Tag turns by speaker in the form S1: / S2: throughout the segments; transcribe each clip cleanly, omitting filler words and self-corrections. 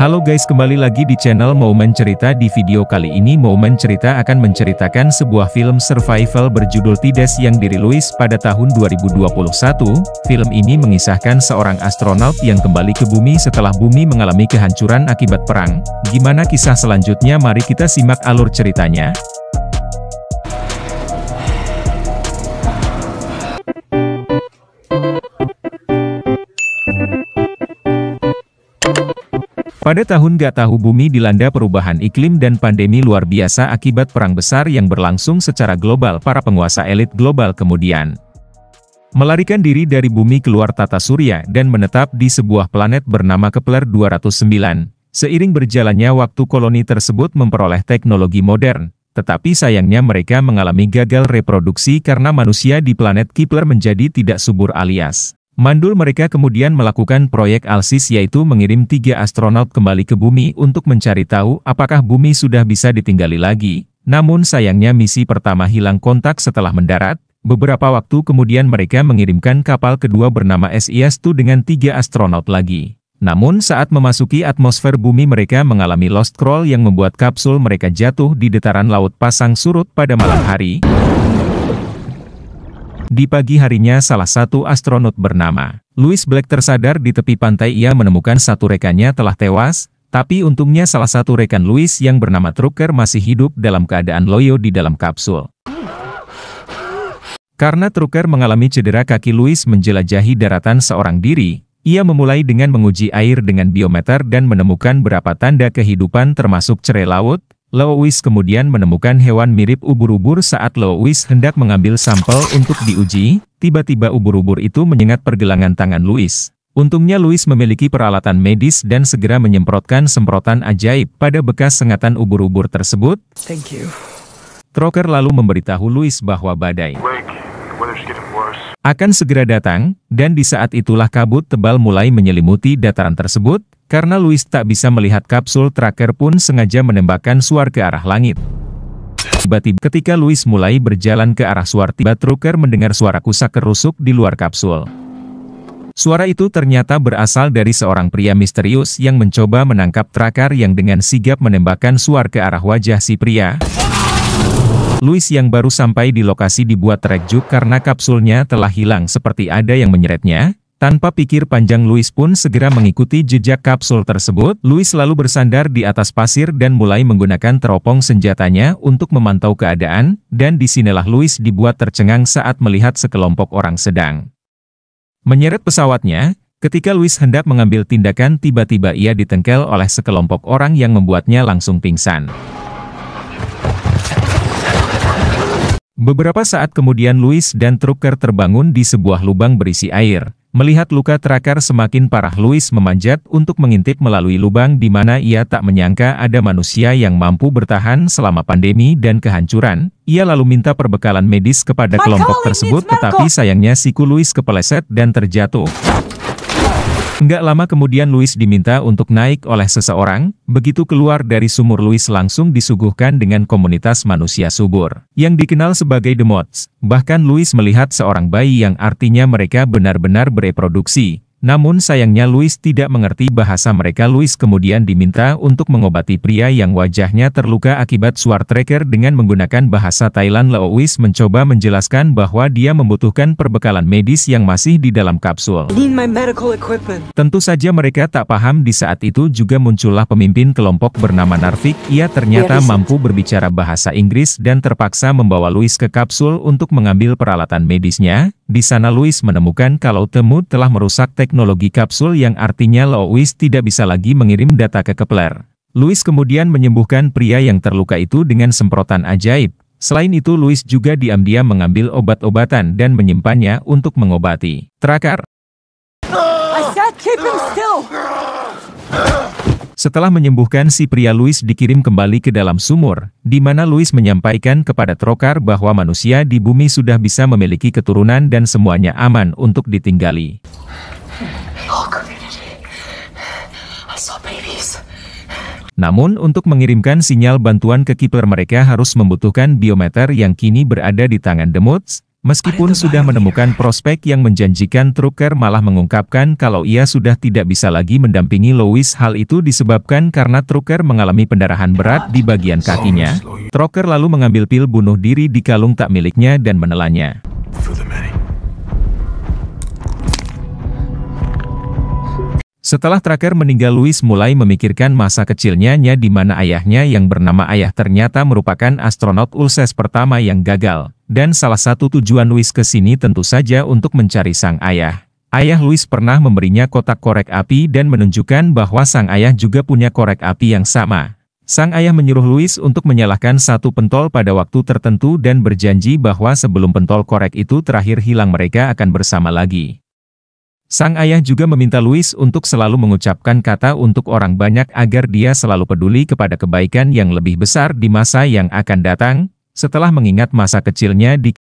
S1: Halo guys, kembali lagi di channel Momen Cerita. Di video kali ini Momen Cerita akan menceritakan sebuah film survival berjudul Tides yang dirilis pada tahun 2021. Film ini mengisahkan seorang astronot yang kembali ke bumi setelah bumi mengalami kehancuran akibat perang. Gimana kisah selanjutnya? Mari kita simak alur ceritanya. Pada tahun gak tahu bumi dilanda perubahan iklim dan pandemi luar biasa akibat perang besar yang berlangsung secara global. Para penguasa elit global kemudian melarikan diri dari bumi keluar tata surya dan menetap di sebuah planet bernama Kepler 209. Seiring berjalannya waktu, koloni tersebut memperoleh teknologi modern, tetapi sayangnya mereka mengalami gagal reproduksi karena manusia di planet Kepler menjadi tidak subur alias mandul. Mereka kemudian melakukan proyek Alsis, yaitu mengirim 3 astronot kembali ke bumi untuk mencari tahu apakah bumi sudah bisa ditinggali lagi. Namun sayangnya misi pertama hilang kontak setelah mendarat. Beberapa waktu kemudian mereka mengirimkan kapal kedua bernama SES-2 dengan 3 astronot lagi. Namun saat memasuki atmosfer bumi mereka mengalami lost scroll yang membuat kapsul mereka jatuh di dataran laut pasang surut pada malam hari. Di pagi harinya salah satu astronot bernama Louis Black tersadar di tepi pantai. Ia menemukan satu rekannya telah tewas, tapi untungnya salah satu rekan Louis yang bernama Trucker masih hidup dalam keadaan loyo di dalam kapsul. Karena Trucker mengalami cedera kaki, Louis menjelajahi daratan seorang diri. Ia memulai dengan menguji air dengan biometer dan menemukan beberapa tanda kehidupan termasuk cerai laut. Louis kemudian menemukan hewan mirip ubur-ubur. Saat Louis hendak mengambil sampel untuk diuji, tiba-tiba ubur-ubur itu menyengat pergelangan tangan Louis. Untungnya Louis memiliki peralatan medis dan segera menyemprotkan semprotan ajaib pada bekas sengatan ubur-ubur tersebut.
S2: Thank you.
S1: Trucker lalu memberitahu Louis bahwa badai akan segera datang, dan di saat itulah kabut tebal mulai menyelimuti dataran tersebut. Karena Louis tak bisa melihat kapsul, Trucker pun sengaja menembakkan suar ke arah langit. Tiba-tiba ketika Louis mulai berjalan ke arah suar, tiba Trucker mendengar suara kusak-kerusuk di luar kapsul. Suara itu ternyata berasal dari seorang pria misterius yang mencoba menangkap Trucker yang dengan sigap menembakkan suar ke arah wajah si pria. Louis yang baru sampai di lokasi dibuat terekjub karena kapsulnya telah hilang seperti ada yang menyeretnya. Tanpa pikir panjang, Louis pun segera mengikuti jejak kapsul tersebut. Louis lalu bersandar di atas pasir dan mulai menggunakan teropong senjatanya untuk memantau keadaan, dan disinilah Louis dibuat tercengang saat melihat sekelompok orang sedang menyeret pesawatnya. Ketika Louis hendak mengambil tindakan, tiba-tiba ia ditengkel oleh sekelompok orang yang membuatnya langsung pingsan. Beberapa saat kemudian Louis dan Trucker terbangun di sebuah lubang berisi air. Melihat luka Trucker semakin parah, Louis memanjat untuk mengintip melalui lubang di mana ia tak menyangka ada manusia yang mampu bertahan selama pandemi dan kehancuran. Ia lalu minta perbekalan medis kepada kelompok tersebut, tetapi sayangnya siku Louis kepeleset dan terjatuh. Enggak lama kemudian Louis diminta untuk naik oleh seseorang. Begitu keluar dari sumur, Louis langsung disuguhkan dengan komunitas manusia subur yang dikenal sebagai The Mods. Bahkan Louis melihat seorang bayi yang artinya mereka benar-benar bereproduksi. Namun sayangnya Louis tidak mengerti bahasa mereka. Louis kemudian diminta untuk mengobati pria yang wajahnya terluka akibat suar Trucker dengan menggunakan bahasa Thailand. Louis mencoba menjelaskan bahwa dia membutuhkan perbekalan medis yang masih di dalam kapsul. Tentu saja mereka tak paham. Di saat itu juga muncullah pemimpin kelompok bernama Narvik. Ia ternyata mampu berbicara bahasa Inggris dan terpaksa membawa Louis ke kapsul untuk mengambil peralatan medisnya. Di sana Louis menemukan kalau Temut telah merusak teknologi kapsul, yang artinya Louis tidak bisa lagi mengirim data ke Kepler. Louis kemudian menyembuhkan pria yang terluka itu dengan semprotan ajaib. Selain itu Louis juga diam-diam mengambil obat-obatan dan menyimpannya untuk mengobati Trucker. Setelah menyembuhkan si pria, Louis dikirim kembali ke dalam sumur, di mana Louis menyampaikan kepada Trucker bahwa manusia di bumi sudah bisa memiliki keturunan dan semuanya aman untuk ditinggali. Namun untuk mengirimkan sinyal bantuan ke Kepler mereka harus membutuhkan biometer yang kini berada di tangan The Mods. Meskipun sudah menemukan prospek yang menjanjikan, Trucker malah mengungkapkan kalau ia sudah tidak bisa lagi mendampingi Louis. Hal itu disebabkan karena Trucker mengalami pendarahan berat di bagian kakinya. Trucker lalu mengambil pil bunuh diri di kalung tak miliknya dan menelannya. Setelah Trucker meninggal, Louis mulai memikirkan masa kecilnya di mana ayahnya yang bernama Ayah ternyata merupakan astronot Ulysses pertama yang gagal. Dan salah satu tujuan Louis ke sini tentu saja untuk mencari sang ayah. Ayah Louis pernah memberinya kotak korek api dan menunjukkan bahwa sang ayah juga punya korek api yang sama. Sang ayah menyuruh Louis untuk menyalakan satu pentol pada waktu tertentu dan berjanji bahwa sebelum pentol korek itu terakhir hilang mereka akan bersama lagi. Sang ayah juga meminta Louis untuk selalu mengucapkan kata untuk orang banyak agar dia selalu peduli kepada kebaikan yang lebih besar di masa yang akan datang. Setelah mengingat masa kecilnya di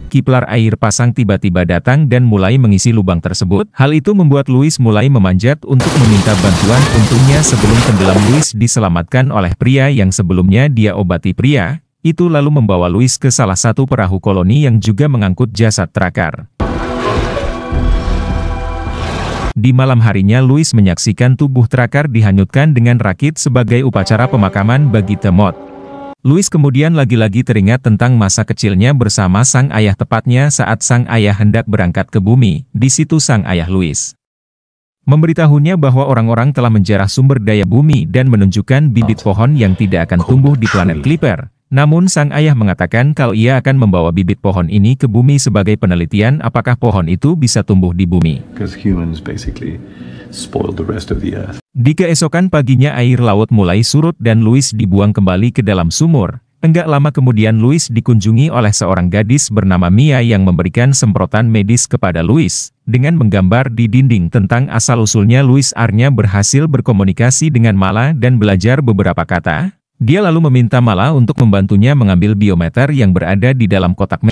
S1: Kiplar air pasang tiba-tiba datang dan mulai mengisi lubang tersebut. Hal itu membuat Louis mulai memanjat untuk meminta bantuan. Untungnya sebelum tenggelam, Louis diselamatkan oleh pria yang sebelumnya dia obati. Pria itu lalu membawa Louis ke salah satu perahu koloni yang juga mengangkut jasad Trucker. Di malam harinya, Louis menyaksikan tubuh Trucker dihanyutkan dengan rakit sebagai upacara pemakaman bagi Temot. Louis kemudian lagi-lagi teringat tentang masa kecilnya bersama sang ayah, tepatnya saat sang ayah hendak berangkat ke bumi. Di situ sang ayah Louis memberitahunya bahwa orang-orang telah menjarah sumber daya bumi dan menunjukkan bibit pohon yang tidak akan tumbuh di planet Clipper. Namun sang ayah mengatakan kalau ia akan membawa bibit pohon ini ke bumi sebagai penelitian apakah pohon itu bisa tumbuh di bumi. Di keesokan paginya air laut mulai surut dan Louis dibuang kembali ke dalam sumur. Enggak lama kemudian Louis dikunjungi oleh seorang gadis bernama Mia yang memberikan semprotan medis kepada Louis. Dengan menggambar di dinding tentang asal-usulnya Louis akhirnya berhasil berkomunikasi dengan Mala dan belajar beberapa kata. Dia lalu meminta Mala untuk membantunya mengambil biometer yang berada di dalam kotak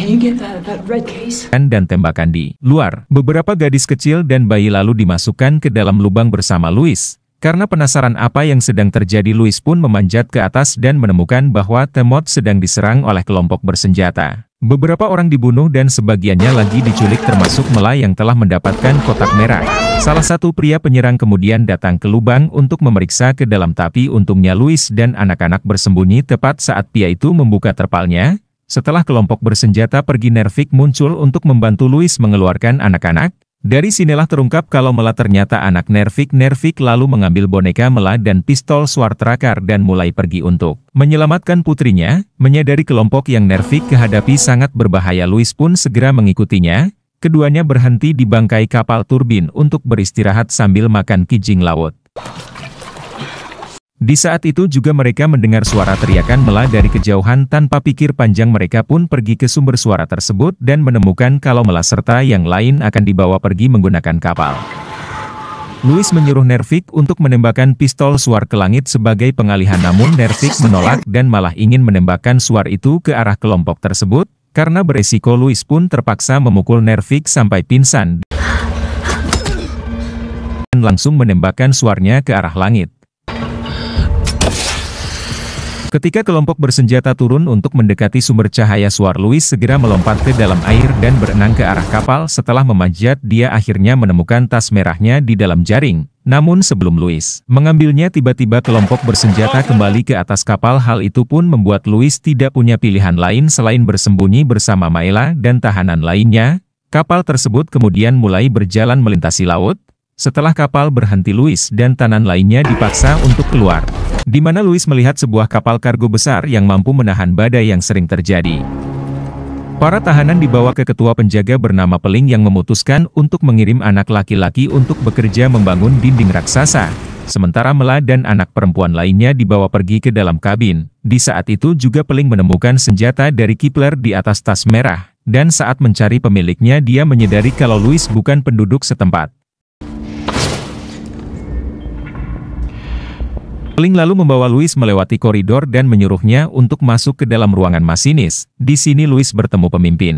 S1: dan tembakan di luar. Beberapa gadis kecil dan bayi lalu dimasukkan ke dalam lubang bersama Louis. Karena penasaran apa yang sedang terjadi, Louis pun memanjat ke atas dan menemukan bahwa Temot sedang diserang oleh kelompok bersenjata. Beberapa orang dibunuh dan sebagiannya lagi diculik termasuk Mala yang telah mendapatkan kotak merah. Salah satu pria penyerang kemudian datang ke lubang untuk memeriksa ke dalam, tapi untungnya Louis dan anak-anak bersembunyi tepat saat pria itu membuka terpalnya. Setelah kelompok bersenjata pergi, Nervik muncul untuk membantu Louis mengeluarkan anak-anak. Dari sinilah terungkap kalau Mala ternyata anak Nervik. Nervik lalu mengambil boneka Mala dan pistol suar Trucker dan mulai pergi untuk menyelamatkan putrinya. Menyadari kelompok yang Nervik kehadapi sangat berbahaya, Louis pun segera mengikutinya. Keduanya berhenti di bangkai kapal turbin untuk beristirahat sambil makan kijing laut. Di saat itu juga mereka mendengar suara teriakan Mala dari kejauhan. Tanpa pikir panjang mereka pun pergi ke sumber suara tersebut dan menemukan kalau Mala serta yang lain akan dibawa pergi menggunakan kapal. Louis menyuruh Nervik untuk menembakkan pistol suar ke langit sebagai pengalihan, namun Nervik menolak dan malah ingin menembakkan suar itu ke arah kelompok tersebut. Karena beresiko, Louis pun terpaksa memukul Nervik sampai pingsan dan langsung menembakkan suarnya ke arah langit. Ketika kelompok bersenjata turun untuk mendekati sumber cahaya suar, Louis segera melompat ke dalam air dan berenang ke arah kapal. Setelah memanjat, dia akhirnya menemukan tas merahnya di dalam jaring. Namun sebelum Louis mengambilnya, tiba-tiba kelompok bersenjata kembali ke atas kapal. Hal itu pun membuat Louis tidak punya pilihan lain selain bersembunyi bersama Maela dan tahanan lainnya. Kapal tersebut kemudian mulai berjalan melintasi laut. Setelah kapal berhenti, Louis dan tahanan lainnya dipaksa untuk keluar, di mana Louis melihat sebuah kapal kargo besar yang mampu menahan badai yang sering terjadi. Para tahanan dibawa ke ketua penjaga bernama Peling yang memutuskan untuk mengirim anak laki-laki untuk bekerja membangun dinding raksasa. Sementara Mela dan anak perempuan lainnya dibawa pergi ke dalam kabin. Di saat itu juga Peling menemukan senjata dari Kipler di atas tas merah. Dan saat mencari pemiliknya, dia menyadari kalau Louis bukan penduduk setempat. Peling lalu membawa Louis melewati koridor dan menyuruhnya untuk masuk ke dalam ruangan masinis. Di sini Louis bertemu pemimpin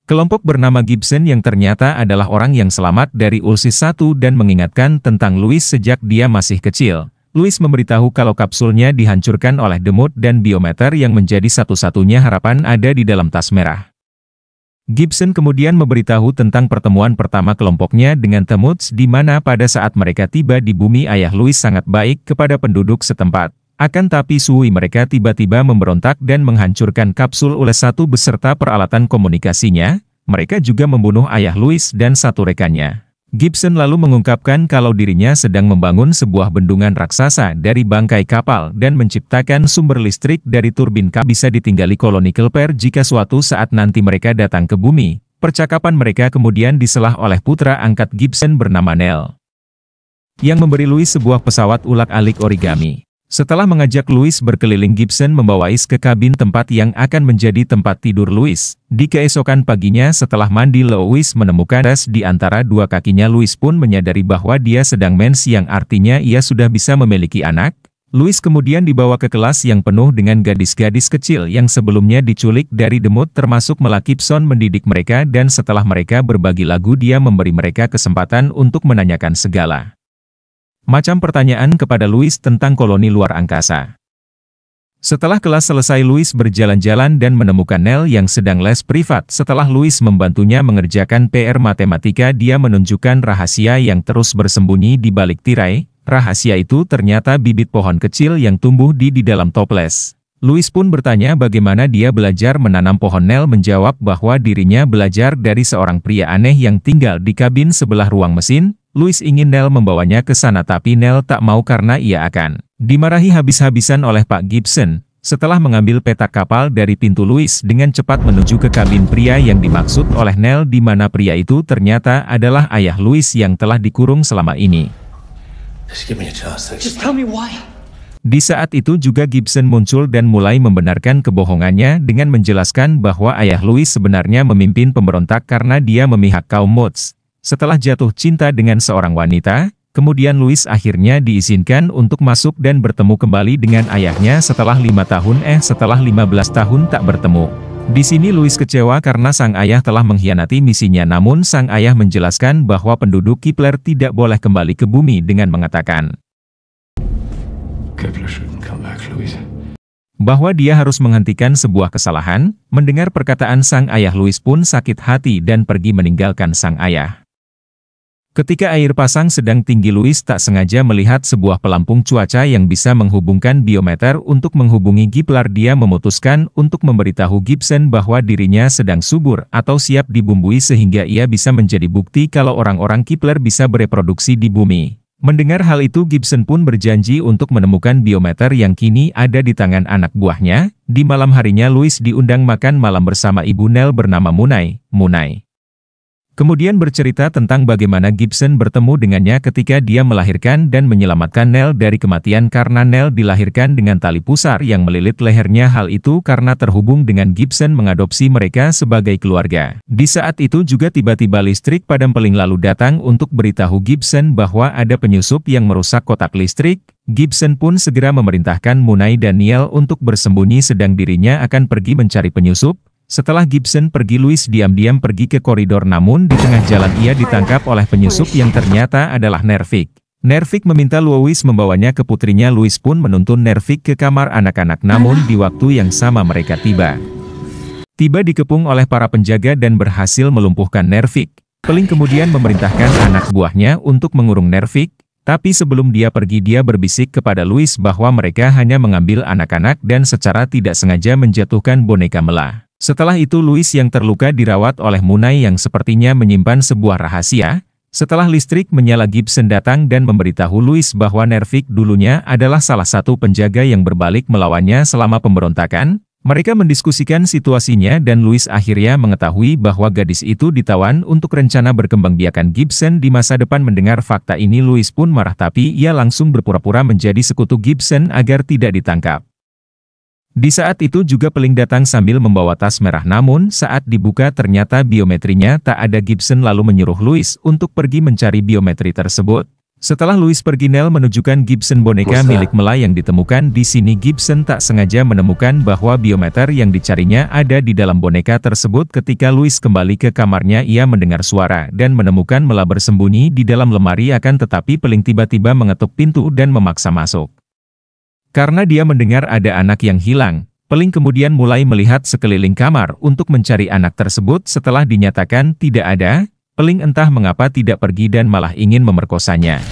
S1: kelompok bernama Gibson yang ternyata adalah orang yang selamat dari Ulysses 1 dan mengingatkan tentang Louis sejak dia masih kecil. Louis memberitahu kalau kapsulnya dihancurkan oleh Demut dan biometer yang menjadi satu-satunya harapan ada di dalam tas merah. Gibson kemudian memberitahu tentang pertemuan pertama kelompoknya dengan Temuts di mana pada saat mereka tiba di bumi ayah Louis sangat baik kepada penduduk setempat. Akan tapi suhui mereka tiba-tiba memberontak dan menghancurkan kapsul ULES-1 beserta peralatan komunikasinya. Mereka juga membunuh ayah Louis dan satu rekannya. Gibson lalu mengungkapkan kalau dirinya sedang membangun sebuah bendungan raksasa dari bangkai kapal dan menciptakan sumber listrik dari turbin bisa ditinggali koloni Kelper jika suatu saat nanti mereka datang ke bumi. Percakapan mereka kemudian diselah oleh putra angkat Gibson bernama Neil, yang memberi Louis sebuah pesawat ulak-alik origami. Setelah mengajak Louis berkeliling, Gibson membawa Is ke kabin tempat yang akan menjadi tempat tidur Louis. Di keesokan paginya setelah mandi, Louis menemukan ras di antara dua kakinya. Louis pun menyadari bahwa dia sedang mens, yang artinya ia sudah bisa memiliki anak. Louis kemudian dibawa ke kelas yang penuh dengan gadis-gadis kecil yang sebelumnya diculik dari Demut, termasuk Mela Gibson mendidik mereka, dan setelah mereka berbagi lagu dia memberi mereka kesempatan untuk menanyakan segala macam pertanyaan kepada Louis tentang koloni luar angkasa. Setelah kelas selesai, Louis berjalan-jalan dan menemukan Neil yang sedang les privat. Setelah Louis membantunya mengerjakan PR matematika, dia menunjukkan rahasia yang terus bersembunyi di balik tirai. Rahasia itu ternyata bibit pohon kecil yang tumbuh di dalam toples. Louis pun bertanya bagaimana dia belajar menanam pohon. Neil menjawab bahwa dirinya belajar dari seorang pria aneh yang tinggal di kabin sebelah ruang mesin. Louis ingin Neil membawanya ke sana, tapi Neil tak mau karena ia akan dimarahi habis-habisan oleh Pak Gibson. Setelah mengambil petak kapal dari pintu, Louis dengan cepat menuju ke kabin pria yang dimaksud oleh Neil, di mana pria itu ternyata adalah ayah Louis yang telah dikurung selama ini. Di saat itu juga Gibson muncul dan mulai membenarkan kebohongannya dengan menjelaskan bahwa ayah Louis sebenarnya memimpin pemberontak karena dia memihak kaum Mods. Setelah jatuh cinta dengan seorang wanita, kemudian Louis akhirnya diizinkan untuk masuk dan bertemu kembali dengan ayahnya setelah 15 tahun tak bertemu. Di sini Louis kecewa karena sang ayah telah mengkhianati misinya, namun sang ayah menjelaskan bahwa penduduk Kepler tidak boleh kembali ke bumi dengan mengatakan bahwa dia harus menghentikan sebuah kesalahan. Mendengar perkataan sang ayah, Louis pun sakit hati dan pergi meninggalkan sang ayah. Ketika air pasang sedang tinggi, Louis tak sengaja melihat sebuah pelampung cuaca yang bisa menghubungkan biometer untuk menghubungi Kepler. Dia memutuskan untuk memberitahu Gibson bahwa dirinya sedang subur atau siap dibumbui sehingga ia bisa menjadi bukti kalau orang-orang Kepler bisa bereproduksi di bumi. Mendengar hal itu, Gibson pun berjanji untuk menemukan biometer yang kini ada di tangan anak buahnya. Di malam harinya, Louis diundang makan malam bersama ibu Neil bernama Munai. Kemudian bercerita tentang bagaimana Gibson bertemu dengannya ketika dia melahirkan dan menyelamatkan Neil dari kematian karena Neil dilahirkan dengan tali pusar yang melilit lehernya. Hal itu karena terhubung dengan Gibson mengadopsi mereka sebagai keluarga. Di saat itu juga tiba-tiba listrik padam. Peling lalu datang untuk beritahu Gibson bahwa ada penyusup yang merusak kotak listrik. Gibson pun segera memerintahkan Munai dan Neil untuk bersembunyi sedang dirinya akan pergi mencari penyusup. Setelah Gibson pergi, Louis diam-diam pergi ke koridor, namun di tengah jalan ia ditangkap oleh penyusup yang ternyata adalah Nervik. Nervik meminta Louis membawanya ke putrinya. Louis pun menuntun Nervik ke kamar anak-anak, namun di waktu yang sama mereka tiba dikepung oleh para penjaga dan berhasil melumpuhkan Nervik. Peling kemudian memerintahkan anak buahnya untuk mengurung Nervik, tapi sebelum dia pergi dia berbisik kepada Louis bahwa mereka hanya mengambil anak-anak dan secara tidak sengaja menjatuhkan boneka Mela. Setelah itu Louis yang terluka dirawat oleh Munai yang sepertinya menyimpan sebuah rahasia. Setelah listrik menyala, Gibson datang dan memberitahu Louis bahwa Nervik dulunya adalah salah satu penjaga yang berbalik melawannya selama pemberontakan. Mereka mendiskusikan situasinya dan Louis akhirnya mengetahui bahwa gadis itu ditawan untuk rencana berkembangbiakan Gibson di masa depan. Mendengar fakta ini, Louis pun marah, tapi ia langsung berpura-pura menjadi sekutu Gibson agar tidak ditangkap. Di saat itu juga Peling datang sambil membawa tas merah, namun saat dibuka ternyata biometrinya tak ada. Gibson lalu menyuruh Louis untuk pergi mencari biometri tersebut. Setelah Louis pergi, Nell menunjukkan Gibson boneka milik Mela yang ditemukan di sini. Gibson tak sengaja menemukan bahwa biometer yang dicarinya ada di dalam boneka tersebut. Ketika Louis kembali ke kamarnya, ia mendengar suara dan menemukan Mela bersembunyi di dalam lemari, akan tetapi Peling tiba-tiba mengetuk pintu dan memaksa masuk. Karena dia mendengar ada anak yang hilang, Peling kemudian mulai melihat sekeliling kamar untuk mencari anak tersebut. Setelah dinyatakan tidak ada, Peling entah mengapa tidak pergi dan malah ingin memerkosanya.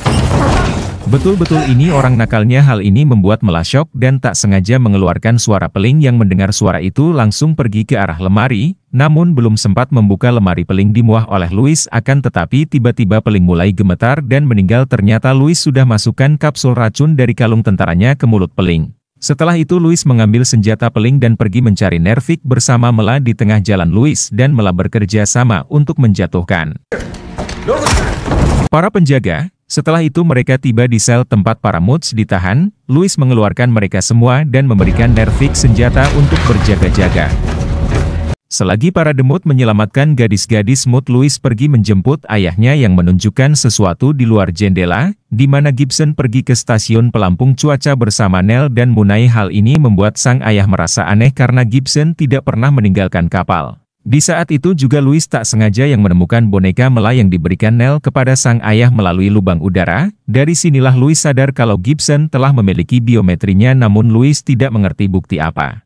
S1: Betul-betul ini orang nakalnya. Hal ini membuat Mela syok dan tak sengaja mengeluarkan suara. Peling yang mendengar suara itu langsung pergi ke arah lemari, namun belum sempat membuka lemari Peling dimuah oleh Louis. Akan tetapi tiba-tiba Peling mulai gemetar dan meninggal. Ternyata Louis sudah masukkan kapsul racun dari kalung tentaranya ke mulut Peling. Setelah itu Louis mengambil senjata Peling dan pergi mencari Nervik bersama Mela. Di tengah jalan Louis dan Mela bekerja sama untuk menjatuhkan para penjaga. Setelah itu mereka tiba di sel tempat para Moods ditahan. Louis mengeluarkan mereka semua dan memberikan Nervik senjata untuk berjaga-jaga. Selagi para demut menyelamatkan gadis-gadis Mood, Louis pergi menjemput ayahnya yang menunjukkan sesuatu di luar jendela, di mana Gibson pergi ke stasiun pelampung cuaca bersama Nell dan Munai. Hal ini membuat sang ayah merasa aneh karena Gibson tidak pernah meninggalkan kapal. Di saat itu juga Louis tak sengaja yang menemukan boneka Mela yang diberikan Nell kepada sang ayah melalui lubang udara. Dari sinilah Louis sadar kalau Gibson telah memiliki biometrinya, namun Louis tidak mengerti bukti apa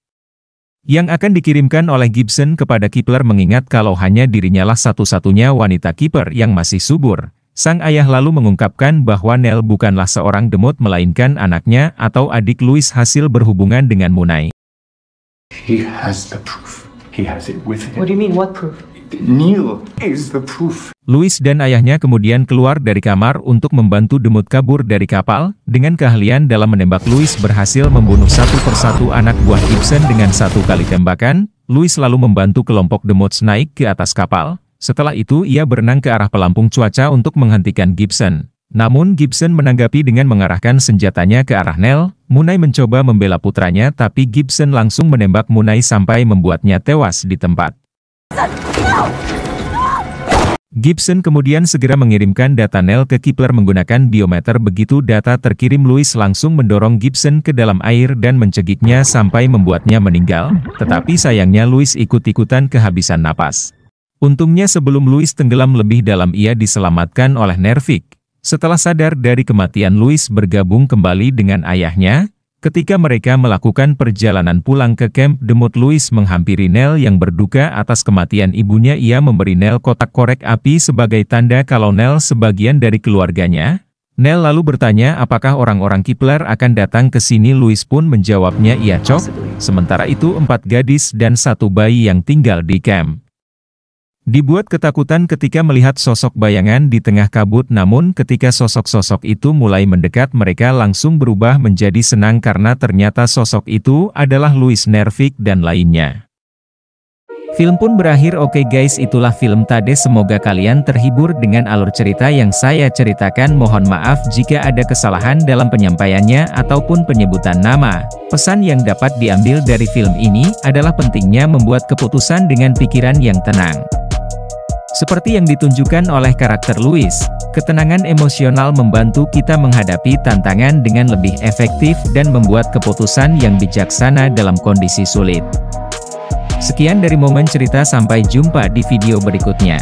S1: yang akan dikirimkan oleh Gibson kepada Kipler, mengingat kalau hanya dirinya lah satu-satunya wanita Kipler yang masih subur. Sang ayah lalu mengungkapkan bahwa Nell bukanlah seorang demut melainkan anaknya atau adik Louis hasil berhubungan dengan Munai.
S2: He has the proof. He has it with him.
S3: What do you mean, what proof?
S2: Neil is the proof.
S1: Louis dan ayahnya kemudian keluar dari kamar untuk membantu demut kabur dari kapal. Dengan keahlian dalam menembak, Louis berhasil membunuh satu persatu anak buah Gibson dengan satu kali tembakan. Louis lalu membantu kelompok demut naik ke atas kapal. Setelah itu ia berenang ke arah pelampung cuaca untuk menghentikan Gibson. Namun Gibson menanggapi dengan mengarahkan senjatanya ke arah Nell. Munai mencoba membela putranya, tapi Gibson langsung menembak Munai sampai membuatnya tewas di tempat. Gibson kemudian segera mengirimkan data Nell ke Kipler menggunakan biometer. Begitu data terkirim, Louis langsung mendorong Gibson ke dalam air dan mencekiknya sampai membuatnya meninggal. Tetapi sayangnya Louis ikut-ikutan kehabisan napas. Untungnya sebelum Louis tenggelam lebih dalam, ia diselamatkan oleh Nervik. Setelah sadar dari kematian, Louis bergabung kembali dengan ayahnya. Ketika mereka melakukan perjalanan pulang ke kamp demut, Louis menghampiri Nell yang berduka atas kematian ibunya. Ia memberi Nell kotak korek api sebagai tanda kalau Nell sebagian dari keluarganya. Nell lalu bertanya apakah orang-orang Kipler akan datang ke sini. Louis pun menjawabnya iya cok. Sementara itu 4 gadis dan 1 bayi yang tinggal di kamp dibuat ketakutan ketika melihat sosok bayangan di tengah kabut. Namun ketika sosok-sosok itu mulai mendekat, mereka langsung berubah menjadi senang karena ternyata sosok itu adalah Louis, Nervik dan lainnya. Film pun berakhir. Oke guys, itulah film tadi. Semoga kalian terhibur dengan alur cerita yang saya ceritakan. Mohon maaf jika ada kesalahan dalam penyampaiannya ataupun penyebutan nama. Pesan yang dapat diambil dari film ini adalah pentingnya membuat keputusan dengan pikiran yang tenang. Seperti yang ditunjukkan oleh karakter Louis, ketenangan emosional membantu kita menghadapi tantangan dengan lebih efektif dan membuat keputusan yang bijaksana dalam kondisi sulit. Sekian dari Momen Cerita, sampai jumpa di video berikutnya.